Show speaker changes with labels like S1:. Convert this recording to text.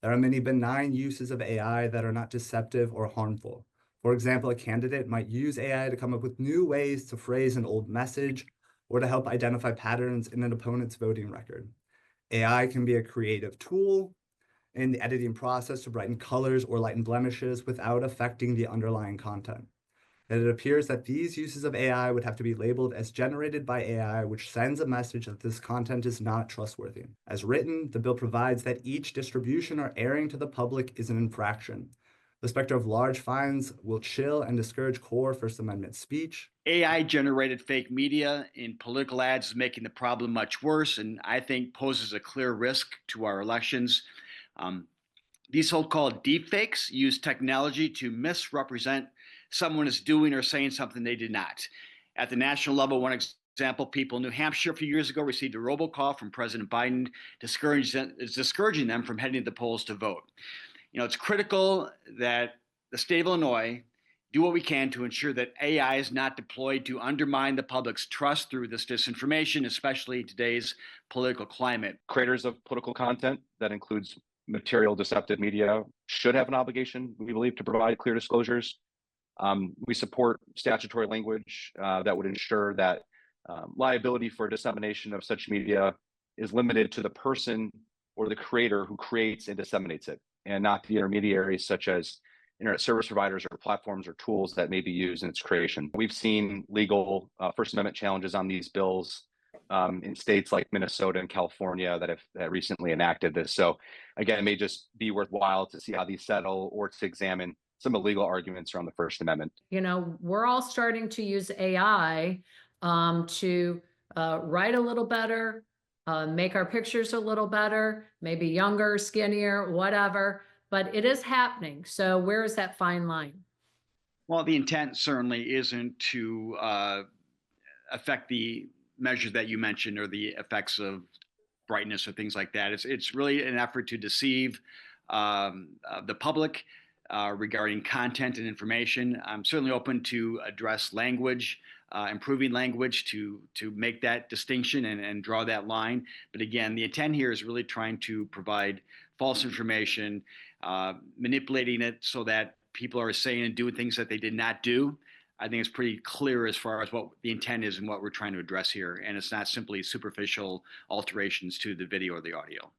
S1: There are many benign uses of AI that are not deceptive or harmful. For example, a candidate might use AI to come up with new ways to phrase an old message or to help identify patterns in an opponent's voting record. AI can be a creative tool in the editing process to brighten colors or lighten blemishes without affecting the underlying content. And it appears that these uses of AI would have to be labeled as generated by AI, which sends a message that this content is not trustworthy. As written, the bill provides that each distribution or airing to the public is an infraction. The specter of large fines will chill and discourage core First Amendment speech.
S2: AI generated fake media in political ads is making the problem much worse, and I think poses a clear risk to our elections. Um, these so-called deepfakes use technology to misrepresent someone is doing or saying something they did not. At the national level, one example, people in New Hampshire a few years ago received a robocall from President Biden discouraging them from heading to the polls to vote. It's critical that the state of Illinois do what we can to ensure that AI is not deployed to undermine the public's trust through this disinformation, especially in today's political climate.
S3: Creators of political content that includes material deceptive media should have an obligation, we believe, to provide clear disclosures. We support statutory language that would ensure that liability for dissemination of such media is limited to the person or the creator who creates and disseminates it, and not the intermediaries such as internet service providers or platforms or tools that may be used in its creation. We've seen legal First Amendment challenges on these bills in states like Minnesota and California that have recently enacted this. So again, it may just be worthwhile to see how these settle or to examine some of the legal arguments around the First Amendment.
S4: We're all starting to use AI to write a little better, make our pictures a little better, maybe younger, skinnier, whatever, but it is happening. So where is that fine line?
S2: Well, the intent certainly isn't to affect the measures that you mentioned or the effects of brightness or things like that. It's really an effort to deceive the public regarding content and information. I'm certainly open to address language, improving language to make that distinction and draw that line. But again, the intent here is really trying to provide false information, manipulating it so that people are saying and doing things that they did not do. I think it's pretty clear as far as what the intent is and what we're trying to address here. And it's not simply superficial alterations to the video or the audio.